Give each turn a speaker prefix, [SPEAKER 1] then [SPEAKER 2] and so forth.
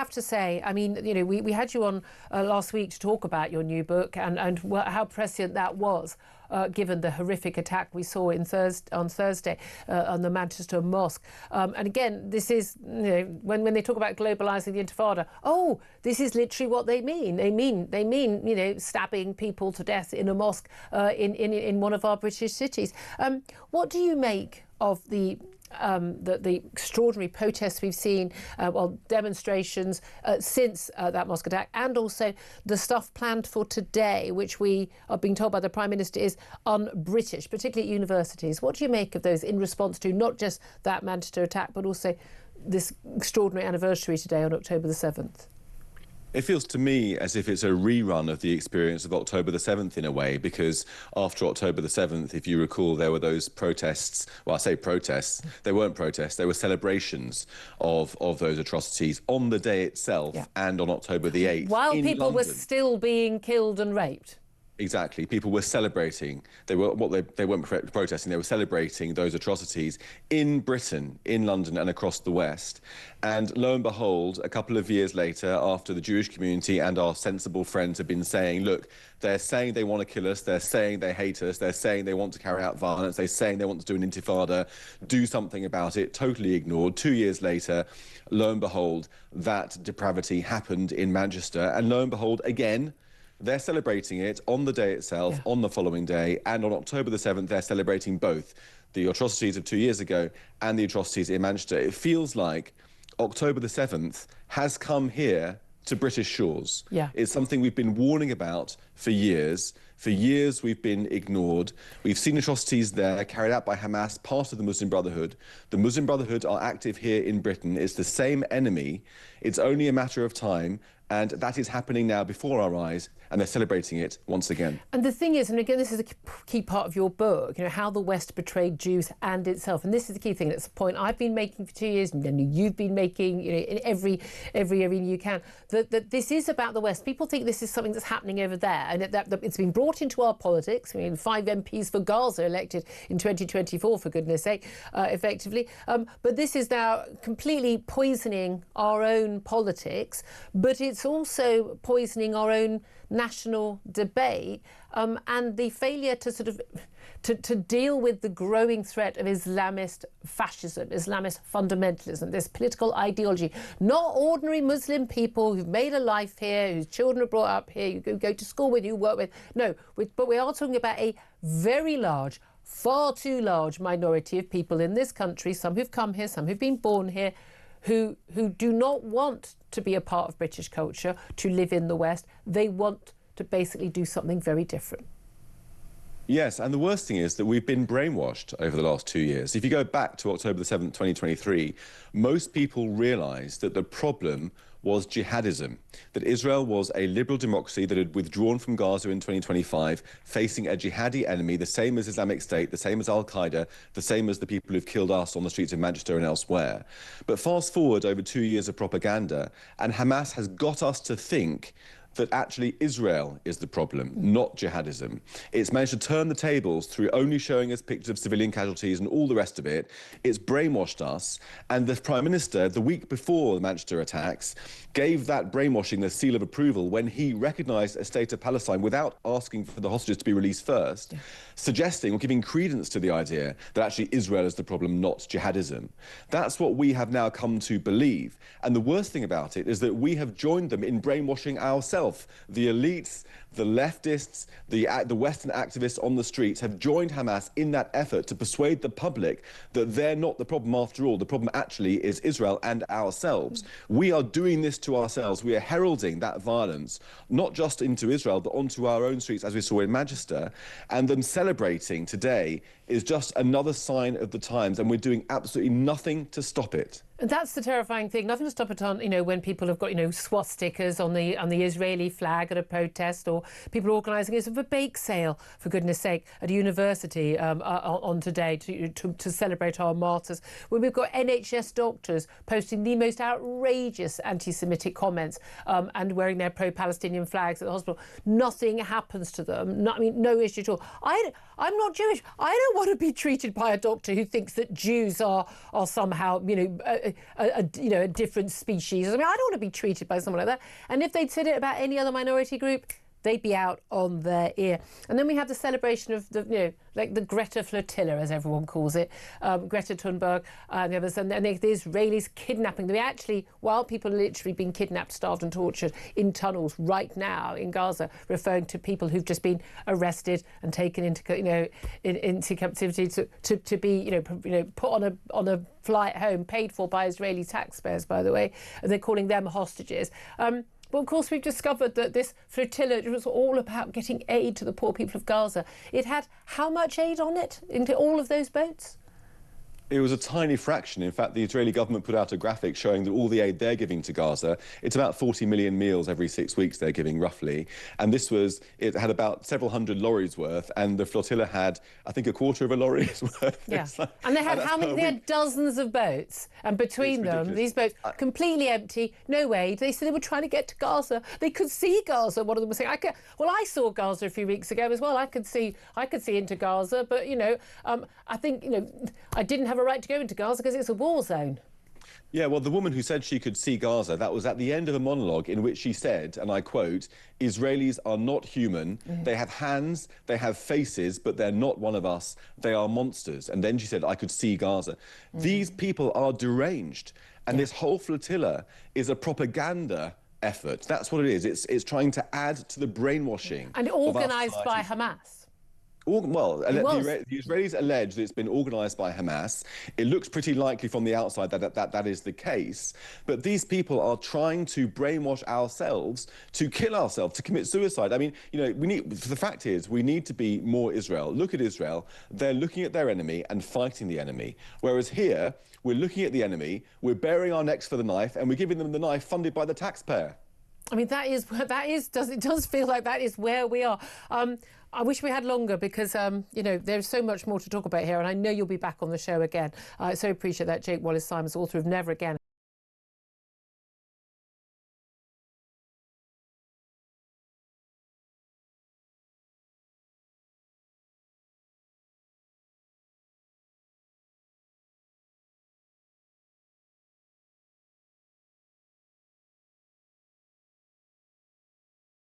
[SPEAKER 1] have to say, I mean, you know, we had you on last week to talk about your new book and how prescient that was, given the horrific attack we saw on Thursday on the Manchester mosque. And again, this is, you know, when they talk about globalising the Intifada, oh, this is literally what they mean. They mean, you know, stabbing people to death in a mosque in one of our British cities. What do you make of the extraordinary protests we've seen, demonstrations since that mosque attack, and also the stuff planned for today, which we are being told by the Prime Minister is un-British, particularly at universities? What do you make of those in response to not just that Manchester attack, but also this extraordinary anniversary today on October the 7th?
[SPEAKER 2] It feels to me as if it's a rerun of the experience of October the 7th in a way, because after October the 7th, if you recall, there were those protests. Well, I say protests. They weren't protests. They were celebrations of those atrocities on the day itself and on October the 8th.
[SPEAKER 1] While
[SPEAKER 2] in
[SPEAKER 1] people
[SPEAKER 2] London.
[SPEAKER 1] were still being killed and raped.
[SPEAKER 2] Exactly. People were celebrating. They weren't protesting. They were celebrating those atrocities in Britain, in London and across the West. And lo and behold, a couple of years later, after the Jewish community and our sensible friends have been saying, look, they're saying they want to kill us, they're saying they hate us, they're saying they want to carry out violence, they're saying they want to do an intifada, do something about it, totally ignored. 2 years later, lo and behold, that depravity happened in Manchester. And lo and behold, again, they're celebrating it on the day itself, on the following day, and on October the 7th, they're celebrating both the atrocities of 2 years ago and the atrocities in Manchester. It feels like October the 7th has come here to British shores. It's something we've been warning about for years. For years, we've been ignored. We've seen atrocities there carried out by Hamas, part of the Muslim Brotherhood. The Muslim Brotherhood are active here in Britain. It's the same enemy. It's only a matter of time. And that is happening now before our eyes, and they're celebrating it once again.
[SPEAKER 1] And the thing is, and again, this is a key part of your book, you know, how the West betrayed Jews and itself. And this is the key thing. It's a point I've been making for 2 years, and then you've been making, you know, in every arena you can, that this is about the West. People think this is something that's happening over there, and that it's been brought into our politics. I mean, 5 MPs for Gaza elected in 2024, for goodness sake, effectively. But this is now completely poisoning our own politics, but it's also poisoning our own national debate, and the failure to sort of to deal with the growing threat of Islamist fascism, Islamist fundamentalism, this political ideology. Not ordinary Muslim people who've made a life here, whose children are brought up here, you go to school with, you work with. No, but we are talking about a very large, far too large minority of people in this country, some who've come here, some who've been born here, who do not want to be a part of British culture, to live in the West. They want to basically do something very different.
[SPEAKER 2] Yes, and the worst thing is that we've been brainwashed over the last 2 years. If you go back to October the 7th, 2023, most people realised that the problem was jihadism, that Israel was a liberal democracy that had withdrawn from Gaza in 2025, facing a jihadi enemy, the same as Islamic State, the same as Al-Qaeda, the same as the people who've killed us on the streets of Manchester and elsewhere. But fast forward over 2 years of propaganda, and Hamas has got us to think that actually Israel is the problem, not jihadism. It's managed to turn the tables through only showing us pictures of civilian casualties and all the rest of it. It's brainwashed us. And the Prime Minister, the week before the Manchester attacks, gave that brainwashing the seal of approval when he recognised a state of Palestine without asking for the hostages to be released first, suggesting or giving credence to the idea that actually Israel is the problem, not jihadism. That's what we have now come to believe. And the worst thing about it is that we have joined them in brainwashing ourselves. The elites, the leftists, the Western activists on the streets have joined Hamas in that effort to persuade the public that they're not the problem after all. The problem actually is Israel and ourselves. We are doing this to ourselves. We are heralding that violence, not just into Israel, but onto our own streets, as we saw in Manchester. And them celebrating today is just another sign of the times, and we're doing absolutely nothing to stop it.
[SPEAKER 1] And that's the terrifying thing. Nothing to stop it on, you know, when people have got, you know, swastikas on the Israeli flag at a protest, or people organising a bake sale, for goodness sake, at a university on today to celebrate our martyrs. When we've got NHS doctors posting the most outrageous anti-Semitic comments and wearing their pro-Palestinian flags at the hospital, nothing happens to them. No issue at all. I'm not Jewish. I don't want to be treated by a doctor who thinks that Jews are somehow, you know, a different species. I mean, I don't want to be treated by someone like that. And if they'd said it about any other minority group, they'd be out on their ear. And then we have the celebration of the the Greta flotilla, as everyone calls it, Greta Thunberg and the others, and the Israelis kidnapping them. Actually, while people are literally being kidnapped, starved and tortured in tunnels right now in Gaza, referring to people who've just been arrested and taken into captivity to be put on a flight home, paid for by Israeli taxpayers, by the way. They're calling them hostages. But of course, we've discovered that this flotilla was all about getting aid to the poor people of Gaza. It had how much aid on it into all of those boats?
[SPEAKER 2] It was a tiny fraction. In fact, the Israeli government put out a graphic showing that all the aid they're giving to Gaza, it's about 40 million meals every 6 weeks they're giving, roughly. And it had about several hundred lorries worth, and the flotilla had, I think, a quarter of a lorry's worth.
[SPEAKER 1] Yeah. And they had how many? They had dozens of boats, and between them, these boats completely empty, no aid. They said they were trying to get to Gaza. They could see Gaza. One of them was saying, I saw Gaza a few weeks ago as well. I could see into Gaza, but I think I didn't have a right to go into Gaza because it's a war zone.
[SPEAKER 2] Yeah, well, the woman who said she could see Gaza, that was at the end of a monologue in which she said, and I quote, "Israelis are not human. They have hands, they have faces, but they're not one of us. They are monsters." And then she said, "I could see Gaza." These people are deranged. And this whole flotilla is a propaganda effort. That's what it is. It's trying to add to the brainwashing.
[SPEAKER 1] And organised by Hamas.
[SPEAKER 2] Well, the Israelis allege that it's been organised by Hamas. It looks pretty likely from the outside that is the case. But these people are trying to brainwash ourselves, to kill ourselves, to commit suicide. I mean, the fact is, we need to be more Israel. Look at Israel. They're looking at their enemy and fighting the enemy. Whereas here, we're looking at the enemy, we're bearing our necks for the knife, and we're giving them the knife funded by the taxpayer.
[SPEAKER 1] I mean, it does feel like that is where we are. I wish we had longer because, there's so much more to talk about here, and I know you'll be back on the show again. I so appreciate that. Jake Wallis-Simons, author of Never Again.